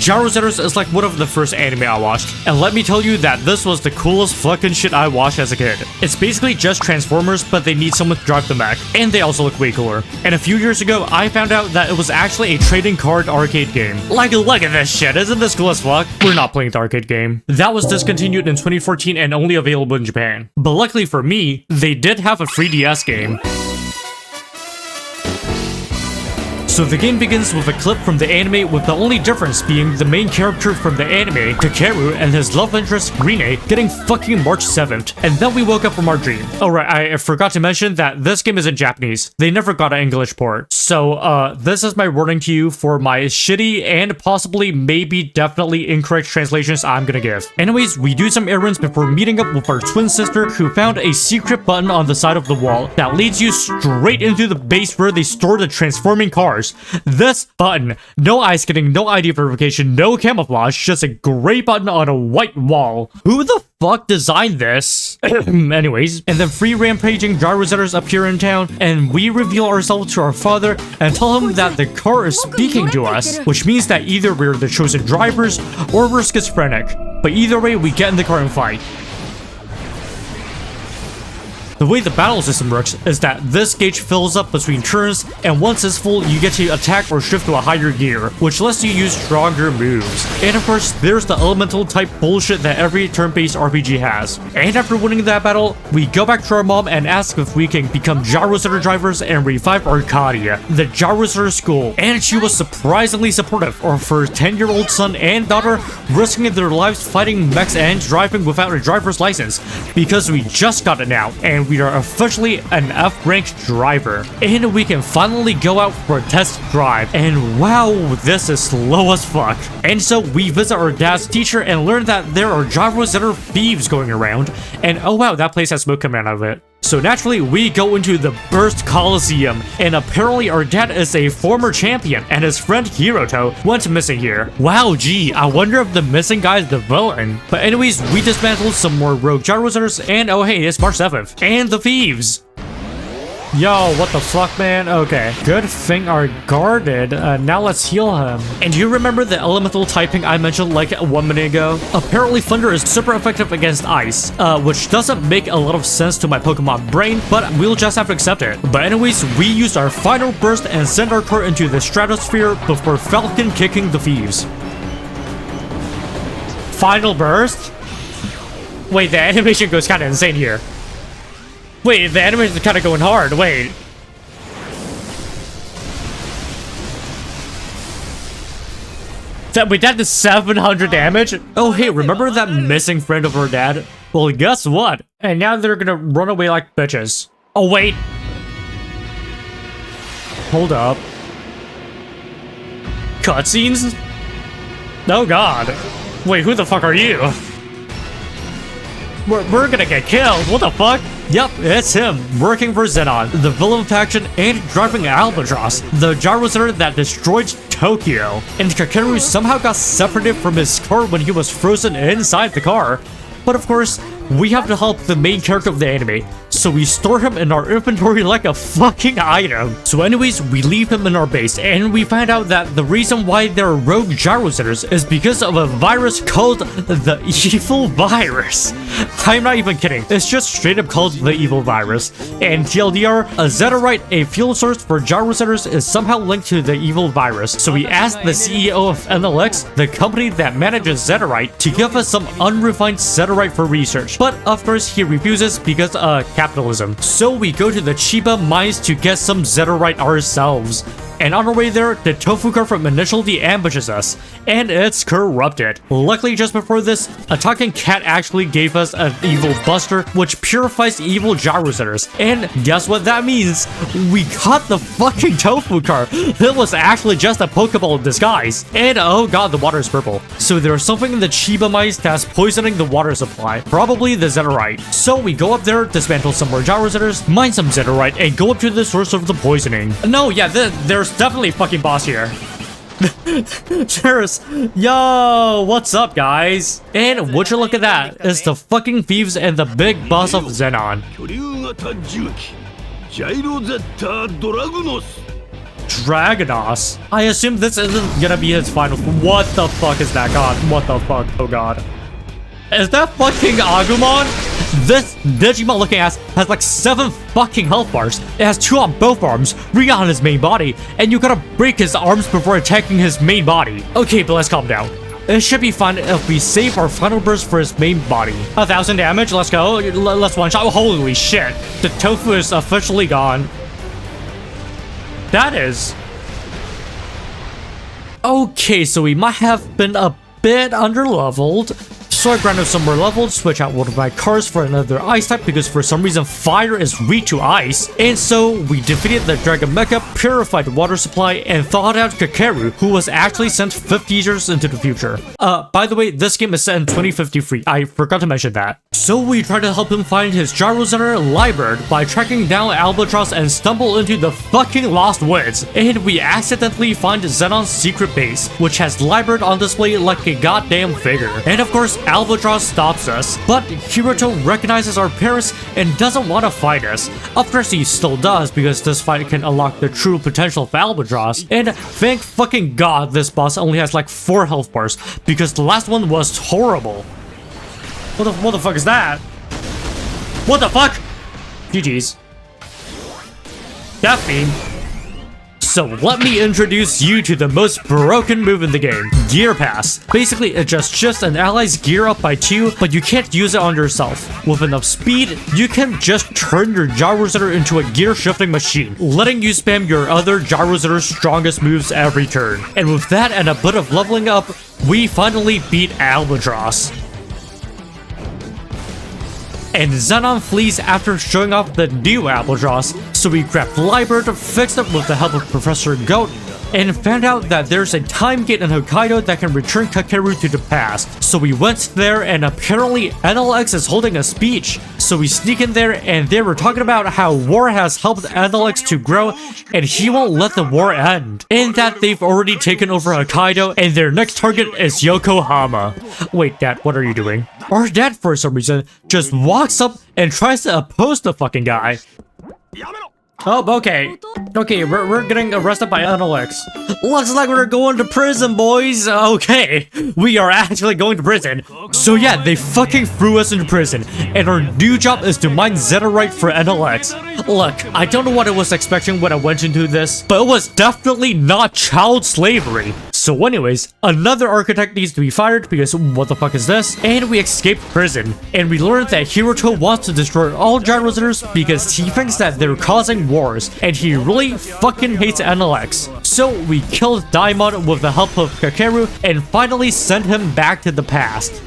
Gyrozetters is like one of the first anime I watched, and let me tell you that this was the coolest fucking shit I watched as a kid. It's basically just Transformers, but they need someone to drive the mech, and they also look way cooler. And a few years ago, I found out that it was actually a trading card arcade game. Like, look at this shit, isn't this cool as fuck? We're not playing the arcade game. That was discontinued in 2014 and only available in Japan. But luckily for me, they did have a 3DS game. So the game begins with a clip from the anime, with the only difference being the main character from the anime, Kakeru, and his love interest, Rinne, getting fucking March 7th. And then we woke up from our dream. Oh right, I forgot to mention that this game is in Japanese. They never got an English port. So this is my warning to you for my shitty and possibly maybe definitely incorrect translations I'm gonna give. Anyways, we do some errands before meeting up with our twin sister, who found a secret button on the side of the wall that leads you straight into the base where they store the transforming cars. This button, no eye scanning, no ID verification, no camouflage, just a gray button on a white wall. Who the fuck designed this? Anyways, and then free rampaging gyrozetters appear in town, and we reveal ourselves to our father and tell him that the car is speaking to us, which means that either we're the chosen drivers or we're schizophrenic. But either way, we get in the car and fight. The way the battle system works is that this gauge fills up between turns, and once it's full, you get to attack or shift to a higher gear, which lets you use stronger moves. And of course, there's the elemental type bullshit that every turn-based RPG has. And after winning that battle, we go back to our mom and ask if we can become gyrozetter drivers and revive Arcadia, the gyrozetter school. And she was surprisingly supportive of her 10-year-old son and daughter risking their lives fighting mechs and driving without a driver's license, because we just got it now, and we are officially an F-ranked driver. And we can finally go out for a test drive. And wow, this is slow as fuck. And so we visit our dad's teacher and learn that there are gyrozetter thieves going around. And oh wow, that place has smoke coming out of it. So naturally, we go into the Burst Coliseum, and apparently our dad is a former champion, and his friend Hiroto went missing here. Wow, gee, I wonder if the missing guy is the villain. But anyways, we dismantled some more rogue gyrozetters, and oh hey, it's March 7th. And the thieves! Yo, what the fuck, man? Okay, good thing are guarded. Now let's heal him. And do you remember the elemental typing I mentioned like 1 minute ago? Apparently thunder is super effective against ice, which doesn't make a lot of sense to my Pokemon brain, but we'll just have to accept it. But anyways, we used our final burst and sent our car into the stratosphere before Falcon kicking the thieves. Final burst? Wait, the animation goes kind of insane here. Wait, the animation is kind of going hard. Wait. Wait, that did 700 damage? Oh, hey, remember that missing friend of our dad? Well, guess what? And now they're gonna run away like bitches. Oh, wait. Hold up. Cutscenes? Oh, God. Wait, who the fuck are you? We're gonna get killed. What the fuck? Yep, it's him, working for Zenon, the villain faction, and driving Albatross, the gyrozetter that destroyed Tokyo. And Kakeru somehow got separated from his car when he was frozen inside the car. But of course, we have to help the main character of the anime, so we store him in our inventory like a fucking item. So anyways, we leave him in our base, and we find out that the reason why there are rogue gyrozetters is because of a virus called the Evil Virus. I'm not even kidding, it's just straight up called the Evil Virus. And TLDR, a Zetterite, a fuel source for gyrozetters, is somehow linked to the Evil Virus. So we asked the CEO of NLX, the company that manages Zetterite, to give us some unrefined Zetterite for research. But of course he refuses because capitalism. So we go to the Chiba mines to get some Zetterite ourselves. And on our way there, the tofu car from Initial D ambushes us, and it's corrupted. Luckily, just before this, a talking cat actually gave us an evil buster, which purifies evil gyrozetters. And guess what that means? We caught the fucking tofu car. It was actually just a Pokeball in disguise. And oh god, the water is purple. So there's something in the Chiba mines that's poisoning the water supply, probably the Zetterite. So we go up there, dismantle some more gyrozetters, mine some Zetterite, and go up to the source of the poisoning. No, yeah, there's definitely a fucking boss here. Cheers. Yo, what's up, guys? And would you look at that? It's the fucking thieves and the big boss of Zenon. Dragonos. I assume this isn't gonna be his final. What the fuck is that? God, what the fuck? Oh god. Is that fucking Agumon? This Digimon looking ass has like 7 fucking health bars. It has 2 on both arms, 3 on his main body, and you gotta break his arms before attacking his main body. Okay, but let's calm down. It should be fine if we save our final burst for his main body. 1,000 damage, let's go. Let's one shot. Oh, holy shit. The tofu is officially gone. That is. Okay, so we might have been a bit underleveled. So I grinded some more levels, switch out one of my cars for another ice type because for some reason fire is weak to ice. And so we defeated the Dragon Mecha, purified the water supply, and thawed out Kakeru, who was actually sent 50 years into the future. By the way, this game is set in 2053. I forgot to mention that. So we tried to help him find his gyrozetter Libird by tracking down Albatross and stumble into the fucking Lost Woods. And we accidentally find Zenon's secret base, which has Libird on display like a goddamn figure. And of course, Albatross stops us, but Hiroto recognizes our parents and doesn't want to fight us. Of course he still does because this fight can unlock the true potential of Albatross. And thank fucking god this boss only has like 4 health bars because the last one was horrible. What the fuck is that? What the fuck? GG's. Death Beam. So let me introduce you to the most broken move in the game, Gear Pass. Basically, it just shifts an ally's gear up by 2, but you can't use it on yourself. With enough speed, you can just turn your gyrozetter into a gear shifting machine, letting you spam your other gyrozetter's strongest moves every turn. And with that and a bit of leveling up, we finally beat Albatross. And Zenon flees after showing off the new Albatross, so we grabbed Libird, fixed it with the help of Professor Goat, and found out that there's a time gate in Hokkaido that can return Kakeru to the past. So we went there and apparently NLX is holding a speech. So we sneak in there and they were talking about how war has helped NLX to grow and he won't let the war end. And that they've already taken over Hokkaido and their next target is Yokohama. Wait, Dad, what are you doing? Our dad, for some reason, just walks up and tries to oppose the fucking guy. Oh, okay. Okay, we're getting arrested by NLX. Looks like we're going to prison, boys. Okay, we are actually going to prison. So yeah, they fucking threw us into prison. And our new job is to mine Zetterite for NLX. Look, I don't know what I was expecting when I went into this, but it was definitely not child slavery. So anyways, another architect needs to be fired because what the fuck is this? And we escaped prison. And we learned that Hiroto wants to destroy all gyrozetters because he thinks that they're causing wars. And he really fucking hates NLX. So we killed Daimon with the help of Kakeru and finally sent him back to the past.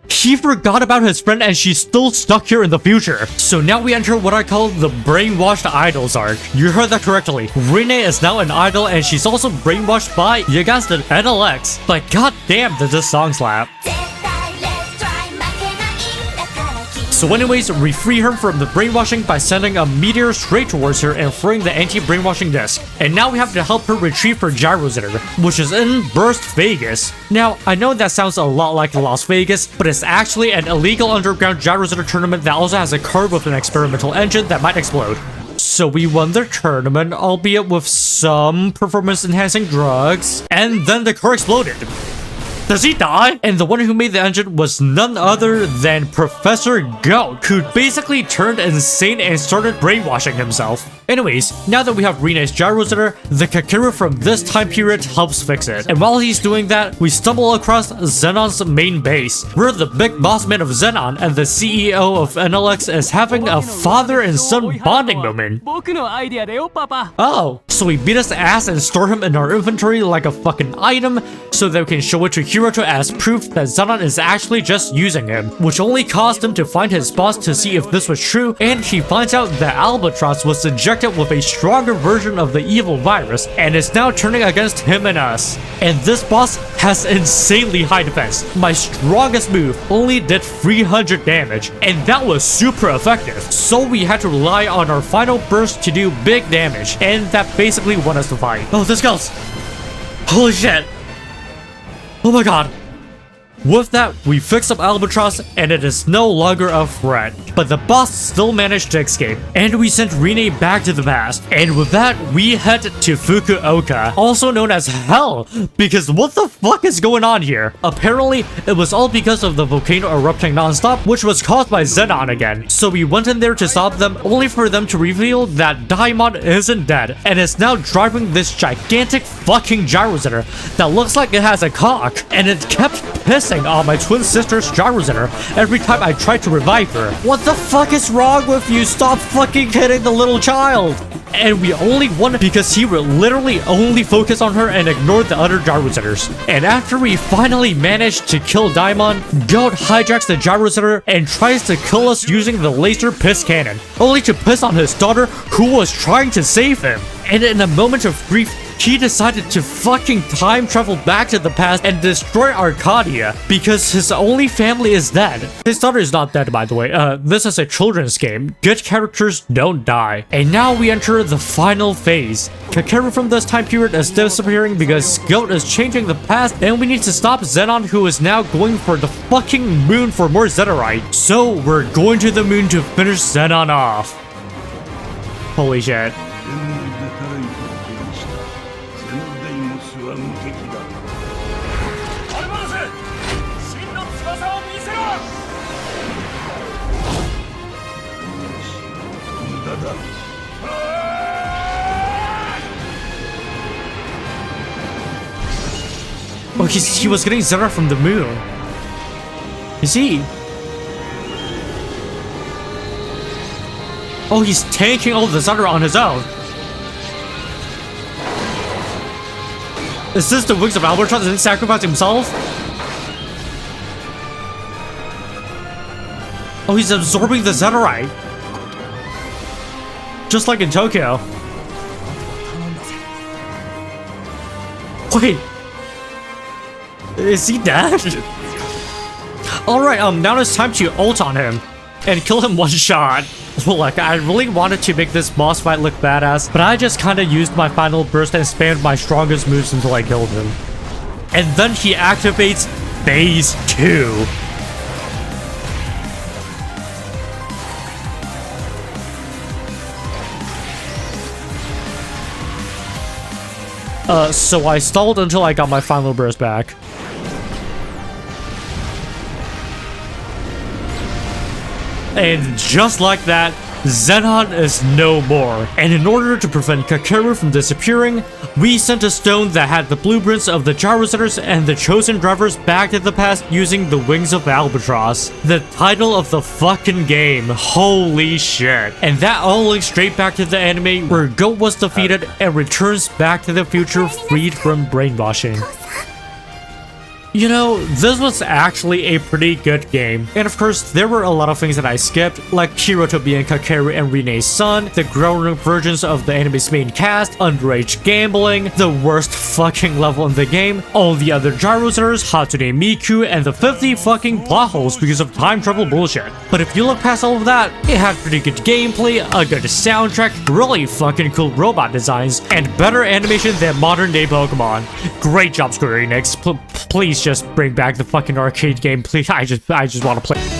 He forgot about his friend and she's still stuck here in the future. So now we enter what I call the brainwashed idols arc. You heard that correctly. Rine is now an idol and she's also brainwashed by, you guessed it, NLX. But goddamn does this song slap. So anyways, we free her from the brainwashing by sending a meteor straight towards her and throwing the anti-brainwashing disc. And now we have to help her retrieve her gyrozetter, which is in Burst Vegas. Now, I know that sounds a lot like Las Vegas, but it's actually an illegal underground gyrozetter tournament that also has a car with an experimental engine that might explode. So we won the tournament, albeit with some performance-enhancing drugs, and then the car exploded. Does he die? And the one who made the engine was none other than Professor Goat, who basically turned insane and started brainwashing himself. Anyways, now that we have Rine's gyrozetter, the Kakeru from this time period helps fix it. And while he's doing that, we stumble across Zenon's main base, where the big boss man of Zenon and the CEO of NLX is having a father and son bonding moment. Oh, so we beat his ass and store him in our inventory like a fucking item, so that we can show it to Hiroto as proof that Zenon is actually just using him, which only caused him to find his boss to see if this was true, and he finds out that Albatross was injected with a stronger version of the evil virus and is now turning against him and us. And this boss has insanely high defense. My strongest move only did 300 damage, and that was super effective. So we had to rely on our final burst to do big damage, and that basically won us the fight. Oh, this goes. Holy shit. Oh my god. With that, we fix up Albatross and it is no longer a threat. But the boss still managed to escape, and we sent Rene back to the past. And with that, we head to Fukuoka, also known as Hell, because what the fuck is going on here? Apparently, it was all because of the volcano erupting non-stop, which was caused by Zenon again. So we went in there to stop them, only for them to reveal that Daimon isn't dead, and is now driving this gigantic fucking gyrozetter that looks like it has a cock, and it kept pissing on my twin sister's gyrozetter every time I tried to revive her. What the fuck is wrong with you? Stop fucking hitting the little child! And we only won because he would literally only focus on her and ignore the other gyrozetters. And after we finally managed to kill Daimon, Goat hijacks the gyrozetter and tries to kill us using the laser piss cannon, only to piss on his daughter who was trying to save him. And in a moment of grief, he decided to fucking time travel back to the past and destroy Arcadia because his only family is dead. His daughter is not dead, by the way. This is a children's game. Good characters don't die. And now we enter the final phase. Kakeru from this time period is disappearing because Goat is changing the past, and we need to stop Zenon, who is now going for the fucking moon for more Zetterite. So we're going to the moon to finish Zenon off. Holy shit. Oh, he was getting Zera from the moon. Is he? Oh, he's tanking all the Zera on his own. Is this the wings of Albatross? Did he sacrifice himself? Oh, he's absorbing the Zetterite. Just like in Tokyo. Wait. Is he dead? Alright, now it's time to ult on him and kill him one shot. Look, I really wanted to make this boss fight look badass, but I just kinda used my final burst and spammed my strongest moves until I killed him. And then he activates Phase 2. So I stalled until I got my final burst back. And just like that, Zenon is no more. And in order to prevent Kakeru from disappearing, we sent a stone that had the blueprints of the gyrozetters and the chosen drivers back to the past using the wings of Albatross. The title of the fucking game. Holy shit. And that all links straight back to the anime where Goat was defeated and returns back to the future freed from brainwashing. You know, this was actually a pretty good game. And of course, there were a lot of things that I skipped, like Hiroto being Kakeru and Rene's son, the grown-up versions of the anime's main cast, underage gambling, the worst fucking level in the game, all the other gyrozetters, Hatsune Miku, and the 50 fucking plot holes because of time travel bullshit. But if you look past all of that, it had pretty good gameplay, a good soundtrack, really fucking cool robot designs, and better animation than modern-day Pokemon. Great job, Square Enix. Please just bring back the fucking arcade game, please. I just want to play.